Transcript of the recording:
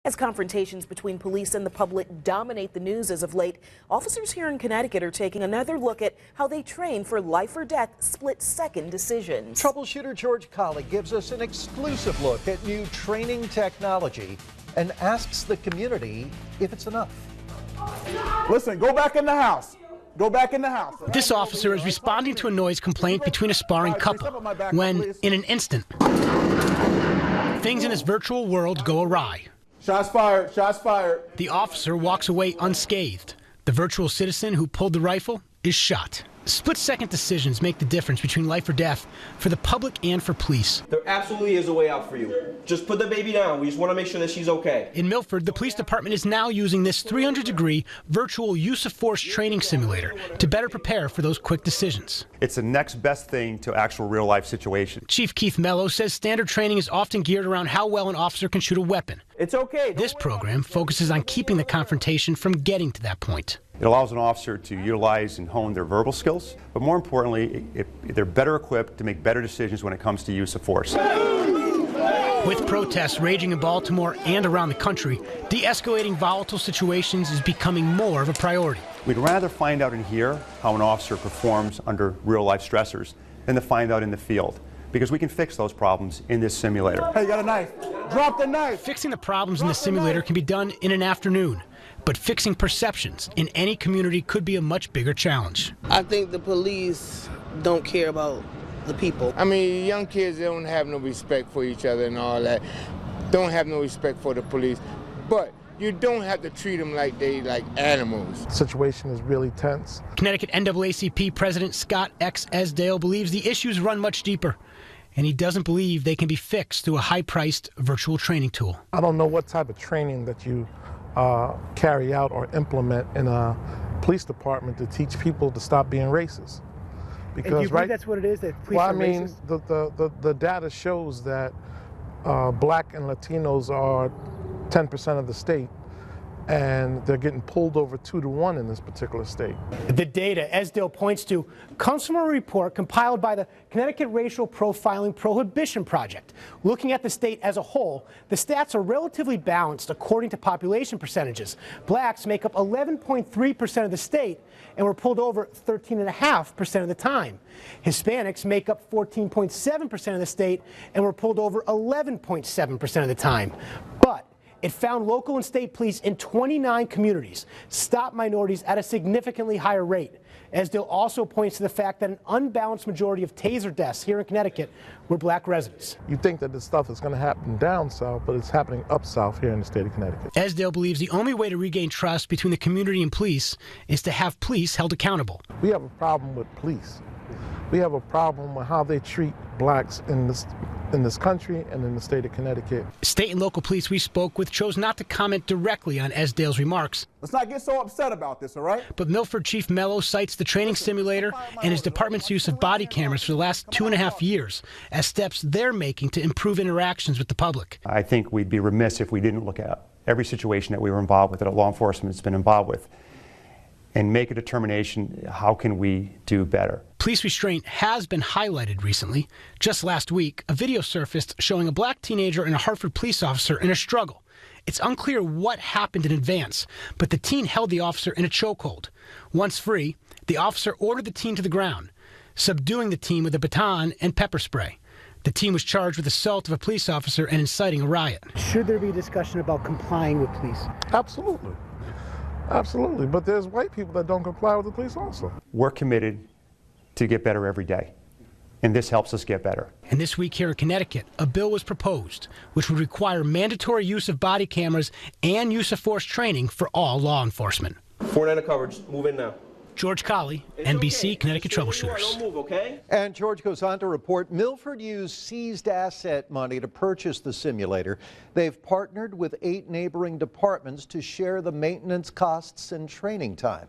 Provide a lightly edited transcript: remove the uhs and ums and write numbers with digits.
As confrontations between police and the public dominate the news as of late, officers here in Connecticut are taking another look at how they train for life or death split-second decisions. Troubleshooter George Colli gives us an exclusive look at new training technology and asks the community if it's enough. Listen, go back in the house. Go back in the house. This officer is responding to a noise complaint between a sparring couple when, in an instant, things in his virtual world go awry. Shots fired, shots fired. The officer walks away unscathed. The virtual citizen who pulled the rifle is shot. Split-second decisions make the difference between life or death for the public and for police. There absolutely is a way out for you. Just put the baby down. We just want to make sure that she's okay. In Milford, the police department is now using this 300-degree virtual use of force training simulator to better prepare for those quick decisions. It's the next best thing to actual real-life situation. Chief Keith Mello says standard training is often geared around how well an officer can shoot a weapon. It's okay. This program focuses on keeping the confrontation from getting to that point. It allows an officer to utilize and hone their verbal skills, but more importantly, they're better equipped to make better decisions when it comes to use of force. With protests raging in Baltimore and around the country, de-escalating volatile situations is becoming more of a priority. We'd rather find out and hear how an officer performs under real-life stressors than to find out in the field, because we can fix those problems in this simulator. Hey, you got a knife. Drop the knife. Fixing the problems in the simulator can be done in an afternoon, but fixing perceptions in any community could be a much bigger challenge. I think the police don't care about the people. I mean, young kids, they don't have no respect for each other and all that. Don't have no respect for the police. But you don't have to treat them like they like animals. The situation is really tense. Connecticut NAACP President Scott X. Esdale believes the issues run much deeper, and he doesn't believe they can be fixed through a high-priced virtual training tool. I don't know what type of training that you carry out or implement in a police department to teach people to stop being racist. Because, and you believe that's what it is, that police are racist? The data shows that black and Latinos are 10% of the state, and they're getting pulled over 2 to 1 in this particular state. The data Esdale points to comes from a report compiled by the Connecticut Racial Profiling Prohibition Project. Looking at the state as a whole, the stats are relatively balanced according to population percentages. Blacks make up 11.3% of the state and were pulled over 13.5% of the time. Hispanics make up 14.7% of the state and were pulled over 11.7% of the time. But it found local and state police in 29 communities stop minorities at a significantly higher rate. Esdale also points to the fact that an unbalanced majority of taser deaths here in Connecticut were black residents. You think that this stuff is going to happen down south, but it's happening up south here in the state of Connecticut. Esdale believes the only way to regain trust between the community and police is to have police held accountable. We have a problem with police. We have a problem with how they treat blacks in this country and in the state of Connecticut. State and local police we spoke with chose not to comment directly on Esdale's remarks. Let's not get so upset about this, all right? But Milford Chief Mello cites the training simulator and his department's use of body cameras for the last 2.5 years as steps they're making to improve interactions with the public. I think we'd be remiss if we didn't look at every situation that we were involved with, that law enforcement has been involved with, and make a determination, how can we do better? Police restraint has been highlighted recently. Just last week, a video surfaced showing a black teenager and a Hartford police officer in a struggle. It's unclear what happened in advance, but the teen held the officer in a chokehold. Once free, the officer ordered the teen to the ground, subduing the teen with a baton and pepper spray. The teen was charged with assault of a police officer and inciting a riot. Should there be a discussion about complying with police? Absolutely. Absolutely, but there's white people that don't comply with the police also. We're committed to get better every day, and this helps us get better. And this week here in Connecticut, a bill was proposed which would require mandatory use of body cameras and use of force training for all law enforcement. 4-9 coverage, move in now. George Colli, NBC, Connecticut Troubleshooters. Don't move, okay? And George goes on to report Milford used seized asset money to purchase the simulator. They've partnered with 8 neighboring departments to share the maintenance costs and training time.